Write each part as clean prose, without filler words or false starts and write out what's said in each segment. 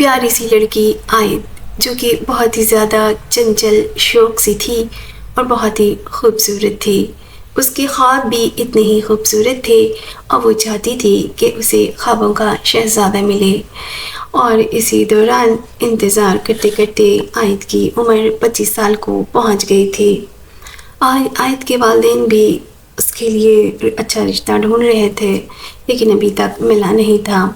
پیاری سی لڑکی آیت جو کہ بہت ہی زیادہ چنچل شوق سی تھی اور بہت ہی خوبصورت تھی. اس کے خواب بھی اتنے ہی خوبصورت تھے اور وہ چاہتی تھی کہ اسے خوابوں کا شہزادہ ملے. اور اسی دوران انتظار کرتے کرتے آیت کی عمر 25 سال کو پہنچ گئی تھی. آیت کے والدین بھی اس کے لیے اچھا رشتہ ڈھونڈ رہے تھے لیکن ابھی تک ملا نہیں تھا.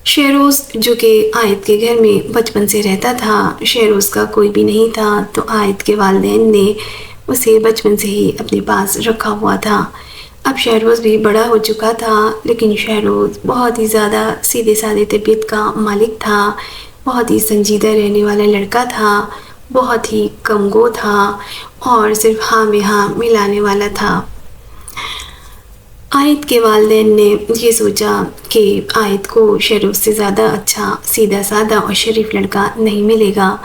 شہروز جو کہ آیت کے گھر میں بچپن سے رہتا تھا، شہروز کا کوئی بھی نہیں تھا تو آیت کے والدین نے اسے بچپن سے ہی اپنے پاس رکھا ہوا تھا. اب شہروز بھی بڑا ہو چکا تھا لیکن شہروز بہت ہی زیادہ سیدھے سادے طبیعت کا مالک تھا، بہت ہی سنجیدہ رہنے والا لڑکا تھا، بہت ہی کم گو تھا اور صرف ہاں میں ہاں ملانے والا تھا. آیت کے والدین نے یہ سوچا کہ آیت کو شہروز سے زیادہ اچھا سیدھا سادہ اور شریف لڑکا نہیں ملے گا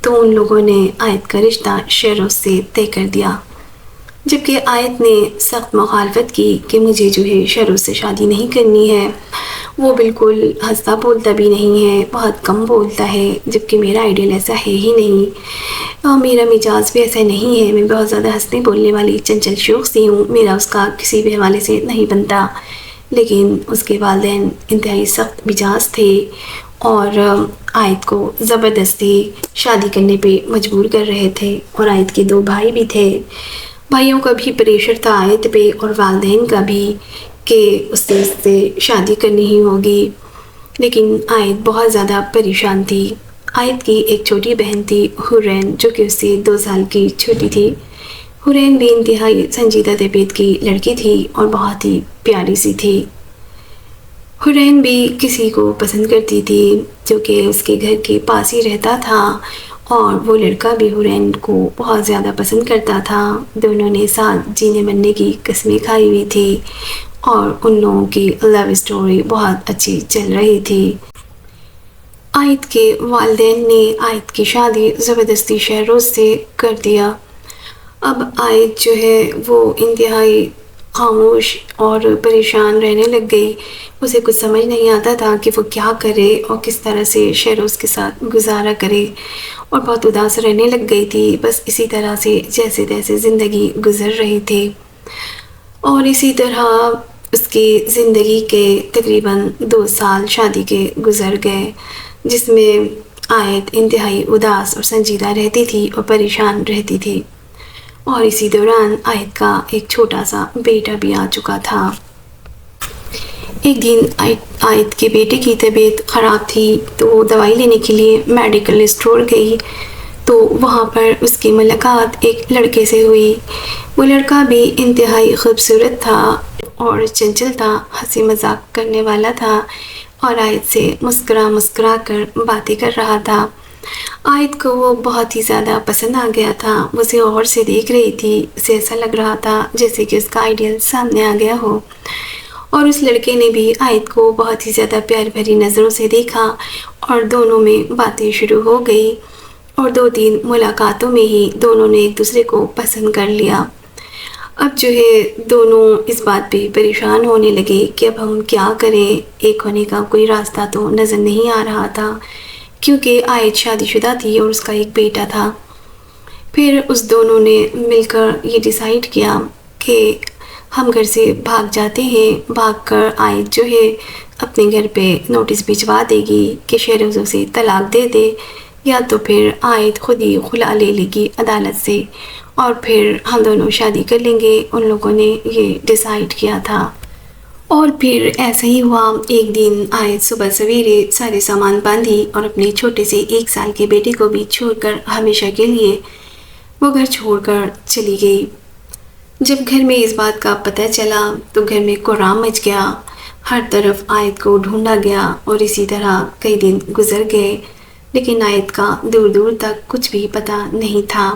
تو ان لوگوں نے آیت کا رشتہ شہروز سے طے کر دیا. جبکہ آیت نے سخت مخالفت کی کہ مجھے جو ہے شہروز سے شادی نہیں کرنی ہے. وہ بالکل ہنستا بولتا بھی نہیں ہے، بہت کم بولتا ہے، جبکہ میرا آئیڈیل ایسا ہے ہی نہیں اور میرا مزاج بھی ایسا نہیں ہے. میں بہت زیادہ ہنسنے بولنے والی چنچل شوق سی ہوں، میرا اس کا کسی بھی حوالے سے نہیں بنتا. لیکن اس کے والدین انتہائی سخت مزاج تھے اور آیت کو زبردستی شادی کرنے پہ مجبور کر رہے تھے. اور آیت کے 2 بھائی بھی تھے، بھائیوں کا بھی پریشر تھا آیت پہ اور والدین کا بھی کہ اس سے شادی کرنی ہی ہوگی. لیکن آیت بہت زیادہ پریشان تھی. آیت کی ایک چھوٹی بہن تھی حورین جو کہ اس سے 2 سال کی چھوٹی تھی. حورین بھی انتہائی سنجیدہ طبیعت کی لڑکی تھی اور بہت ہی پیاری سی تھی. حورین بھی کسی کو پسند کرتی تھی جو کہ اس کے گھر کے پاس ہی رہتا تھا اور وہ لڑکا بھی حورین کو بہت زیادہ پسند کرتا تھا. دونوں نے ساتھ جینے مرنے کی قسمیں کھائی ہوئی تھی اور ان لوگوں کی لو اسٹوری بہت اچھی چل رہی تھی. آیت کے والدین نے آیت کی شادی زبردستی شہروز سے کر دیا. اب آیت جو ہے وہ انتہائی خاموش اور پریشان رہنے لگ گئی. اسے کچھ سمجھ نہیں آتا تھا کہ وہ کیا کرے اور کس طرح سے شہروز کے ساتھ گزارا کرے اور بہت اداس رہنے لگ گئی تھی. بس اسی طرح سے جیسے تیسے زندگی گزر رہی تھی اور اسی طرح اس کی زندگی کے تقریباً 2 سال شادی کے گزر گئے جس میں آیت انتہائی اداس اور سنجیدہ رہتی تھی اور پریشان رہتی تھی. اور اسی دوران آیت کا ایک چھوٹا سا بیٹا بھی آ چکا تھا. ایک دن آیت کے بیٹے کی طبیعت خراب تھی تو وہ دوائی لینے کے لیے میڈیکل اسٹور گئی تو وہاں پر اس کی ملاقات ایک لڑکے سے ہوئی. وہ لڑکا بھی انتہائی خوبصورت تھا اور چنچل تھا، ہنسی مذاق کرنے والا تھا اور آیت سے مسکرا کر باتیں کر رہا تھا. آیت کو وہ بہت ہی زیادہ پسند آ گیا تھا. وہ اسے غور سے دیکھ رہی تھی، اسے ایسا لگ رہا تھا جیسے کہ اس کا آئیڈیل سامنے آ گیا ہو. اور اس لڑکے نے بھی آیت کو بہت ہی زیادہ پیار بھری نظروں سے دیکھا اور دونوں میں باتیں شروع ہو گئی اور 2-3 ملاقاتوں میں ہی دونوں نے ایک دوسرے کو پسند کر لیا. اب جو ہے دونوں اس بات پہ پریشان ہونے لگے کہ اب ہم کیا کریں. ایک ہونے کا کوئی راستہ تو نظر نہیں آ رہا تھا کیونکہ آیت شادی شدہ تھی اور اس کا ایک بیٹا تھا. پھر اس دونوں نے مل کر یہ ڈیسائیڈ کیا کہ ہم گھر سے بھاگ جاتے ہیں. بھاگ کر آیت جو ہے اپنے گھر پہ نوٹس بھجوا دے گی کہ شہروز اسے طلاق دے دے یا تو پھر آیت خود ہی خلا لے لے گی عدالت سے اور پھر ہم دونوں شادی کر لیں گے. ان لوگوں نے یہ ڈیسائیڈ کیا تھا اور پھر ایسا ہی ہوا. ایک دن آیت صبح سویرے سارے سامان باندھی اور اپنے چھوٹے سے 1 سال کے بیٹے کو بھی چھوڑ کر ہمیشہ کے لیے وہ گھر چھوڑ کر چلی گئی. جب گھر میں اس بات کا پتہ چلا تو گھر میں کوہرام مچ گیا. ہر طرف آیت کو ڈھونڈا گیا اور اسی طرح کئی دن گزر گئے لیکن آیت کا دور دور تک کچھ بھی پتہ نہیں تھا.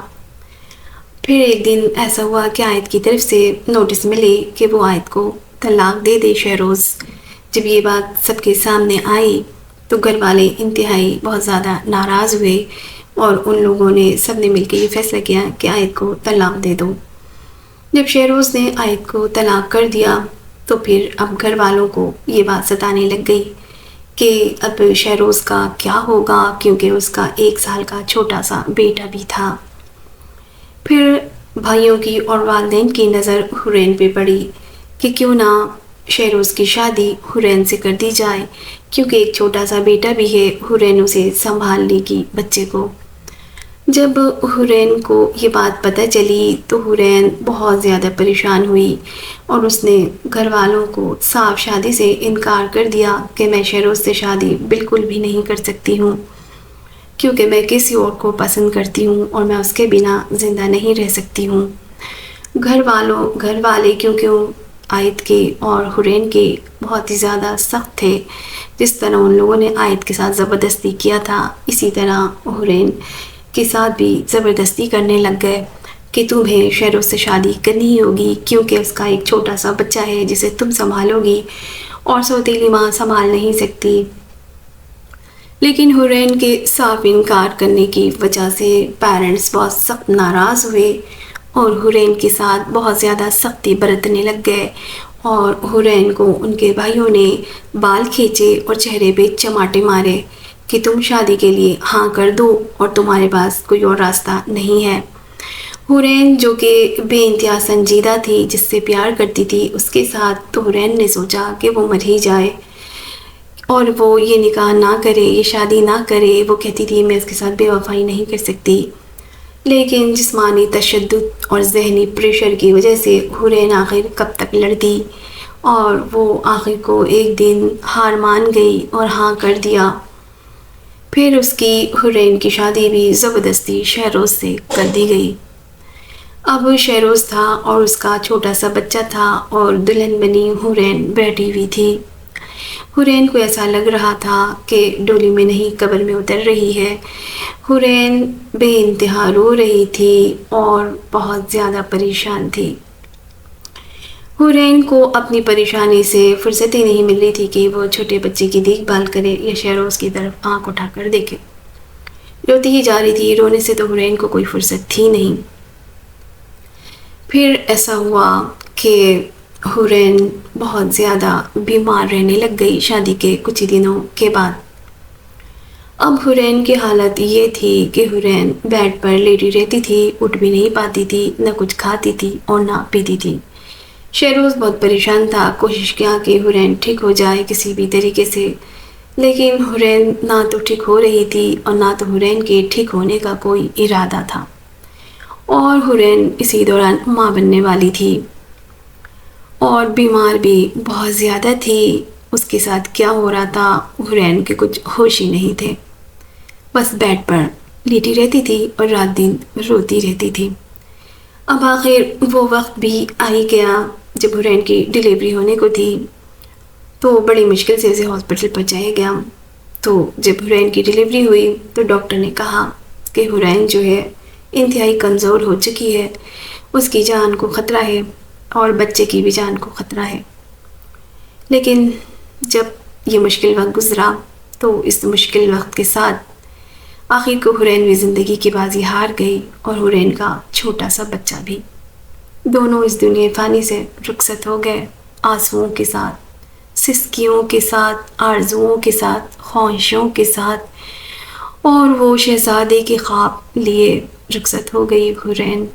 پھر ایک دن ایسا ہوا کہ آیت کی طرف سے نوٹس ملے کہ وہ آیت کو طلاق دے دے شہروز. جب یہ بات سب کے سامنے آئی تو گھر والے انتہائی بہت زیادہ ناراض ہوئے اور ان لوگوں نے سب نے مل کے یہ فیصلہ کیا کہ آیت کو طلاق دے دو. جب شہروز نے آیت کو طلاق کر دیا تو پھر اب گھر والوں کو یہ بات ستانے لگ گئی کہ اب شہروز کا کیا ہوگا، کیونکہ اس کا 1 سال کا چھوٹا سا بیٹا بھی تھا۔ پھر بھائیوں کی اور والدین کی نظر حورین پہ پڑی کہ کیوں نہ شہروز کی شادی حورین سے کر دی جائے، کیونکہ ایک چھوٹا سا بیٹا بھی ہے، حورین اسے سنبھال لے گی بچے کو۔ جب حورین کو یہ بات پتہ چلی تو حورین بہت زیادہ پریشان ہوئی اور اس نے گھر والوں کو صاف شادی سے انکار کر دیا کہ میں شہروز سے شادی بالکل بھی نہیں کر سکتی ہوں، کیونکہ میں کسی اور کو پسند کرتی ہوں اور میں اس کے بنا زندہ نہیں رہ سکتی ہوں۔ گھر والے کیونکہ آیت کے اور حورین کے بہت ہی زیادہ سخت تھے، جس طرح ان لوگوں نے آیت کے ساتھ زبردستی کیا تھا، اسی طرح حورین کے ساتھ بھی زبردستی کرنے لگ گئے کہ تمہیں شہروز سے شادی کرنی ہی ہوگی، کیونکہ اس کا ایک چھوٹا سا بچہ ہے جسے تم سنبھالو گی اور سوتیلی ماں سنبھال نہیں سکتی۔ لیکن حورین کے صاف انکار کرنے کی وجہ سے پیرنٹس بہت سخت ناراض ہوئے اور حورین کے ساتھ بہت زیادہ سختی برتنے لگ گئے، اور حورین کو ان کے بھائیوں نے بال کھینچے اور چہرے پہ چماٹے مارے کہ تم شادی کے لیے ہاں کر دو اور تمہارے پاس کوئی اور راستہ نہیں ہے۔ حورین جو کہ بے انتہا سنجیدہ تھی، جس سے پیار کرتی تھی، اس کے ساتھ تو حورین نے سوچا کہ وہ مر ہی جائے اور وہ یہ نکاح نہ کرے، یہ شادی نہ کرے۔ وہ کہتی تھی میں اس کے ساتھ بے وفائی نہیں کر سکتی، لیکن جسمانی تشدد اور ذہنی پریشر کی وجہ سے حورین آخر کب تک لڑتی، اور وہ آخر کو ایک دن ہار مان گئی اور ہاں کر دیا۔ پھر اس کی حورین کی شادی بھی زبردستی شہروز سے کر دی گئی۔ اب شہروز تھا اور اس کا چھوٹا سا بچہ تھا اور دلہن بنی حورین بیٹھی ہوئی تھی۔ حورین کو ایسا لگ رہا تھا کہ ڈولی میں نہیں قبر میں اتر رہی ہے۔ حورین بے انتہا رو رہی تھی اور بہت زیادہ پریشان تھی۔ حورین کو اپنی پریشانی سے فرصت ہی نہیں مل رہی تھی کہ وہ چھوٹے بچے کی دیکھ بھال کرے یا شہروز کی طرف آنکھ اٹھا کر دیکھے۔ روتی ہی جا رہی تھی، رونے سے تو حورین کو کوئی فرصت تھی نہیں۔ پھر ایسا ہوا کہ حورین بہت زیادہ بیمار رہنے لگ گئی شادی کے کچھ ہی دنوں کے بعد۔ اب حورین کی حالت یہ تھی کہ حورین بیڈ پر لیٹی رہتی تھی، اٹھ بھی نہیں پاتی تھی، نہ کچھ کھاتی تھی اور نہ پیتی تھی۔ شہروز بہت پریشان تھا، کوشش کیا کہ حورین ٹھیک ہو جائے کسی بھی طریقے سے، لیکن حورین نہ تو ٹھیک ہو رہی تھی اور نہ تو حورین کے ٹھیک ہونے کا کوئی ارادہ تھا، اور حورین اسی دوران ماں بننے والی تھی اور بیمار بھی بہت زیادہ تھی۔ اس کے ساتھ کیا ہو رہا تھا حورین کے کچھ ہوش ہی نہیں تھے، بس بیڈ پر لیٹی رہتی تھی اور رات دن روتی رہتی تھی۔ اب آخر وہ وقت بھی آ ہی گیا جب حورین کی ڈیلیوری ہونے کو تھی، تو بڑی مشکل سے اسے ہاسپٹل پہنچایا گیا۔ تو جب حورین کی ڈیلیوری ہوئی تو ڈاکٹر نے کہا کہ حورین جو ہے انتہائی کمزور ہو چکی ہے، اس کی جان کو خطرہ ہے اور بچے کی بھی جان کو خطرہ ہے۔ لیکن جب یہ مشکل وقت گزرا تو اس مشکل وقت کے ساتھ آخر کو حورین بھی زندگی کی بازی ہار گئی اور حورین کا چھوٹا سا بچہ بھی۔ دونوں اس دنیا فانی سے رخصت ہو گئے، آنسوؤں کے ساتھ، سسکیوں کے ساتھ، آرزوؤں کے ساتھ، خواہشوں کے ساتھ، اور وہ شہزادے کے خواب لیے رخصت ہو گئی حورین۔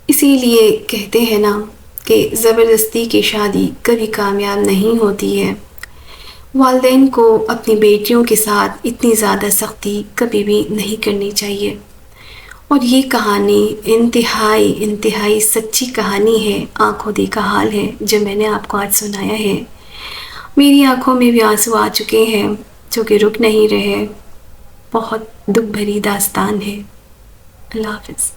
اسی لیے کہتے ہیں نا کہ زبردستی کی شادی کبھی کامیاب نہیں ہوتی ہے۔ والدین کو اپنی بیٹیوں کے ساتھ اتنی زیادہ سختی کبھی بھی نہیں کرنی چاہیے، اور یہ کہانی انتہائی سچی کہانی ہے، آنکھوں دیکھا حال ہے جو میں نے آپ کو آج سنایا ہے۔ میری آنکھوں میں بھی آنسو آ چکے ہیں جو کہ رک نہیں رہے، بہت دکھ بھری داستان ہے۔ اللہ حافظ۔